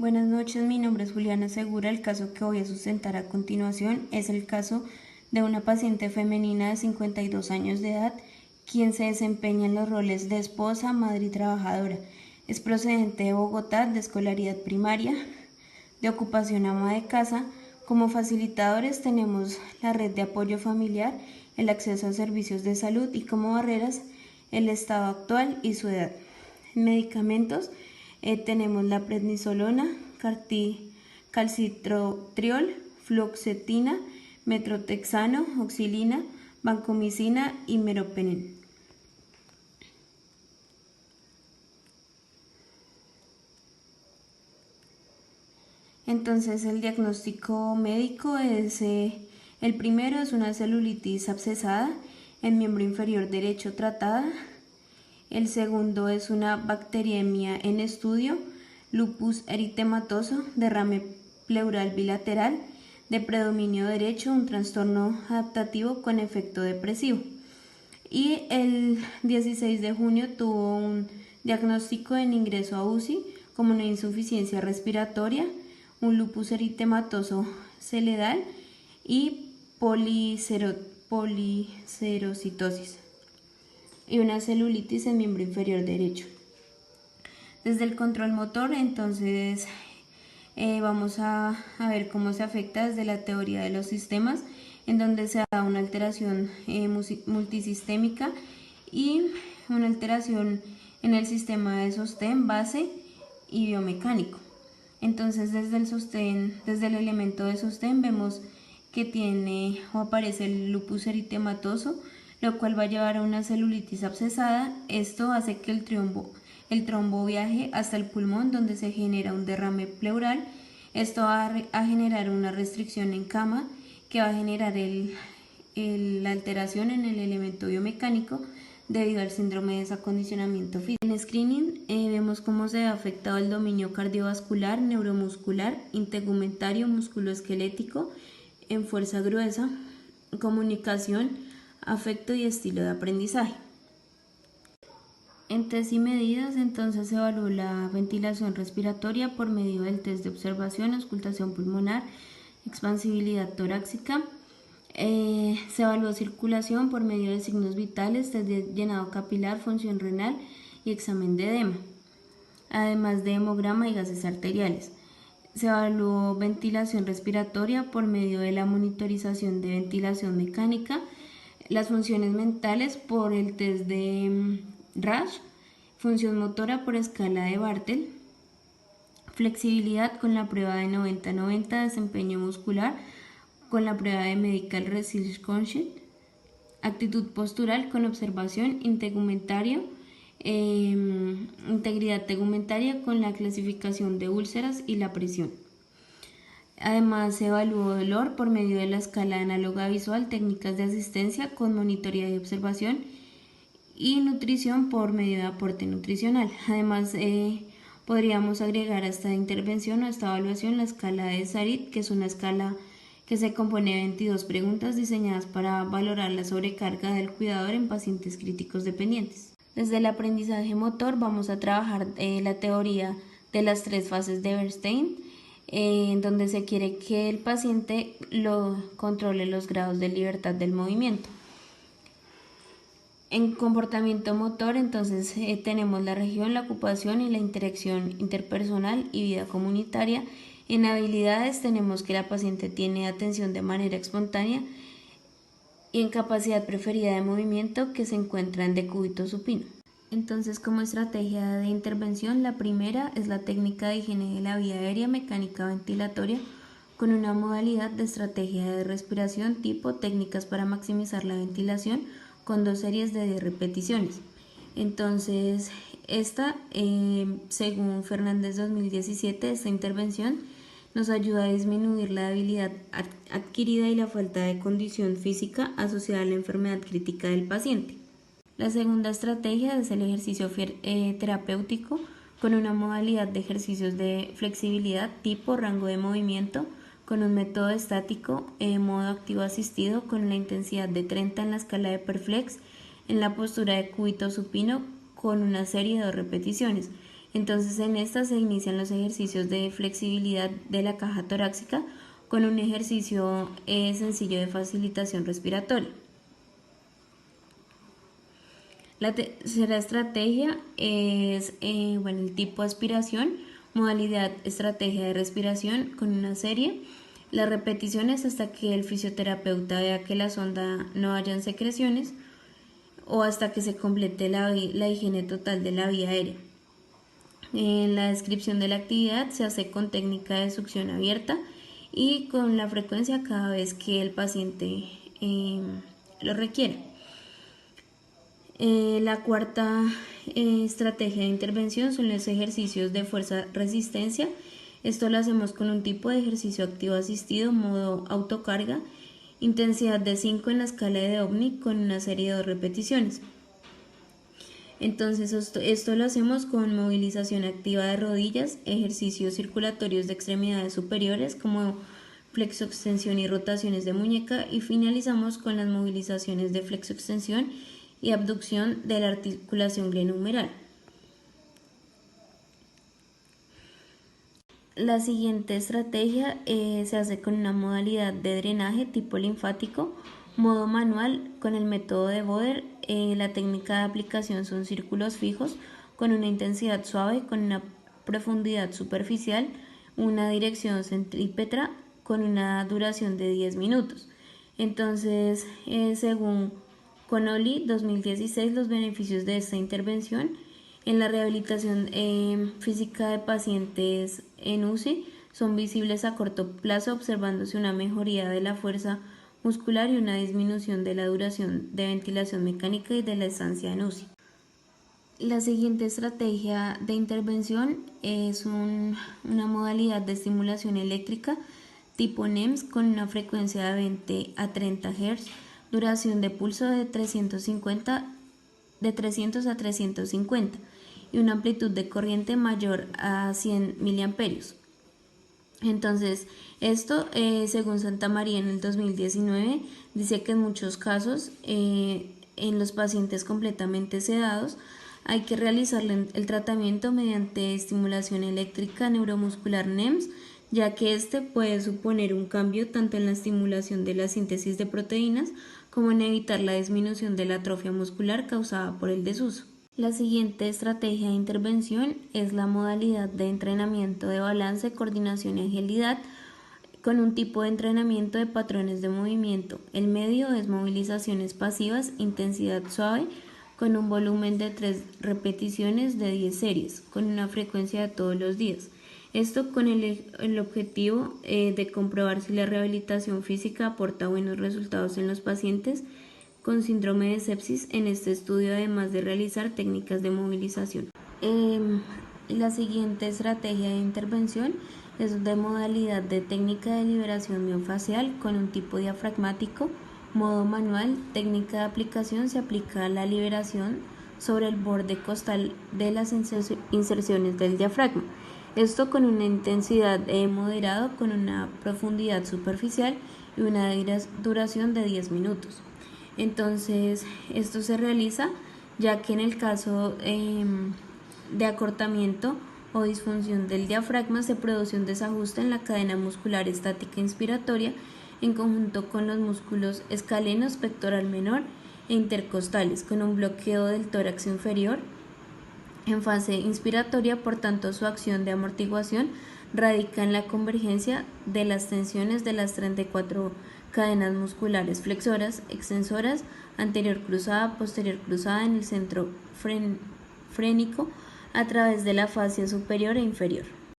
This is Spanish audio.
Buenas noches, mi nombre es Juliana Segura. El caso que voy a sustentar a continuación es el caso de una paciente femenina de 52 años de edad, quien se desempeña en los roles de esposa, madre y trabajadora. Es procedente de Bogotá, de escolaridad primaria, de ocupación ama de casa. Como facilitadores tenemos la red de apoyo familiar, el acceso a servicios de salud y como barreras el estado actual y su edad. En medicamentos tenemos la prednisolona, calcitriol, fluoxetina, metrotexano, oxilina, vancomicina y meropenem. Entonces el diagnóstico médico es, el primero es una celulitis abscesada en miembro inferior derecho tratada. El segundo es una bacteriemia en estudio, lupus eritematoso, derrame pleural bilateral, de predominio derecho, un trastorno adaptativo con efecto depresivo. Y el 16 de junio tuvo un diagnóstico en ingreso a UCI como una insuficiencia respiratoria, un lupus eritematoso celedal y policerocitosis y una celulitis en miembro inferior derecho. Desde el control motor, entonces vamos a ver cómo se afecta desde la teoría de los sistemas, en donde se da una alteración multisistémica y una alteración en el sistema de sostén, base y biomecánico. Entonces desde el elemento de sostén vemos que tiene o aparece el lupus eritematoso, lo cual va a llevar a una celulitis abscesada. Esto hace que el trombo viaje hasta el pulmón, donde se genera un derrame pleural. Esto va a generar una restricción en cama, que va a generar la alteración en el elemento biomecánico debido al síndrome de desacondicionamiento físico. En screening vemos cómo se ha afectado el dominio cardiovascular, neuromuscular, integumentario, musculoesquelético, en fuerza gruesa, comunicación, afecto y estilo de aprendizaje. En test y medidas, entonces se evaluó la ventilación respiratoria por medio del test de observación, auscultación pulmonar, expansibilidad torácica. Se evaluó circulación por medio de signos vitales, test de llenado capilar, función renal y examen de edema, además de hemograma y gases arteriales. Se evaluó ventilación respiratoria por medio de la monitorización de ventilación mecánica, las funciones mentales por el test de RASH, función motora por escala de Bartel, flexibilidad con la prueba de 90-90, desempeño muscular con la prueba de Medical Resilience Quotient, actitud postural con observación, integumentario, integridad tegumentaria con la clasificación de úlceras y la presión. Además, se evaluó dolor por medio de la escala análoga visual, técnicas de asistencia con monitoreo y observación y nutrición por medio de aporte nutricional. Además, podríamos agregar a esta intervención o esta evaluación la escala de Sarit, que es una escala que se compone de 22 preguntas diseñadas para valorar la sobrecarga del cuidador en pacientes críticos dependientes. Desde el aprendizaje motor vamos a trabajar la teoría de las 3 fases de Bernstein, en donde se quiere que el paciente controle los grados de libertad del movimiento. En comportamiento motor, entonces tenemos la región, la ocupación y la interacción interpersonal y vida comunitaria. En habilidades tenemos que la paciente tiene atención de manera espontánea y en capacidad preferida de movimiento, que se encuentra en decúbito supino. Entonces, como estrategia de intervención, la primera es la técnica de higiene de la vía aérea mecánica ventilatoria con una modalidad de estrategia de respiración tipo técnicas para maximizar la ventilación con 2 series de 10 repeticiones. Entonces, según Fernández 2017, esta intervención nos ayuda a disminuir la debilidad adquirida y la falta de condición física asociada a la enfermedad crítica del paciente. La segunda estrategia es el ejercicio terapéutico con una modalidad de ejercicios de flexibilidad tipo rango de movimiento con un método estático, modo activo asistido con la intensidad de 30 en la escala de Perflex en la postura de cúbito supino con una serie de 2 repeticiones. Entonces en esta se inician los ejercicios de flexibilidad de la caja torácica con un ejercicio sencillo de facilitación respiratoria. La tercera estrategia es el tipo de aspiración, modalidad estrategia de respiración con una serie. Las repeticiones hasta que el fisioterapeuta vea que la sonda no hayan secreciones o hasta que se complete la higiene total de la vía aérea. En la descripción de la actividad se hace con técnica de succión abierta y con la frecuencia cada vez que el paciente lo requiera. La cuarta estrategia de intervención son los ejercicios de fuerza-resistencia. Esto lo hacemos con un tipo de ejercicio activo asistido, modo autocarga, intensidad de 5 en la escala de Omni con una serie de 2 repeticiones. Entonces esto lo hacemos con movilización activa de rodillas, ejercicios circulatorios de extremidades superiores como flexoextensión y rotaciones de muñeca, y finalizamos con las movilizaciones de flexoextensión y abducción de la articulación glenohumeral. La siguiente estrategia se hace con una modalidad de drenaje tipo linfático, modo manual con el método de Boder. La técnica de aplicación son círculos fijos con una intensidad suave, con una profundidad superficial, una dirección centrípeta con una duración de 10 minutos. Entonces, según Connolly 2016, los beneficios de esta intervención en la rehabilitación física de pacientes en UCI son visibles a corto plazo, observándose una mejoría de la fuerza muscular y una disminución de la duración de ventilación mecánica y de la estancia en UCI. La siguiente estrategia de intervención es una modalidad de estimulación eléctrica tipo NEMS con una frecuencia de 20 a 30 Hz, duración de pulso de 300 a 350 y una amplitud de corriente mayor a 100 miliamperios. Entonces, esto, según Santa María en el 2019, dice que en muchos casos, en los pacientes completamente sedados, hay que realizarle el tratamiento mediante estimulación eléctrica neuromuscular NEMS, ya que este puede suponer un cambio tanto en la estimulación de la síntesis de proteínas como en evitar la disminución de la atrofia muscular causada por el desuso. La siguiente estrategia de intervención es la modalidad de entrenamiento de balance, coordinación y agilidad con un tipo de entrenamiento de patrones de movimiento. El medio es movilizaciones pasivas, intensidad suave, con un volumen de 3 repeticiones de 10 series, con una frecuencia de todos los días. Esto con el objetivo de comprobar si la rehabilitación física aporta buenos resultados en los pacientes con síndrome de sepsis en este estudio, además de realizar técnicas de movilización. La siguiente estrategia de intervención es de modalidad de técnica de liberación miofacial con un tipo diafragmático, modo manual. Técnica de aplicación: se aplica la liberación sobre el borde costal de las inserciones del diafragma. Esto con una intensidad moderada, con una profundidad superficial y una duración de 10 minutos. Entonces, esto se realiza ya que en el caso de acortamiento o disfunción del diafragma se produce un desajuste en la cadena muscular estática inspiratoria en conjunto con los músculos escalenos, pectoral menor e intercostales, con un bloqueo del tórax inferior en fase inspiratoria. Por tanto, su acción de amortiguación radica en la convergencia de las tensiones de las 34 cadenas musculares flexoras, extensoras, anterior cruzada, posterior cruzada en el centro frénico a través de la fascia superior e inferior.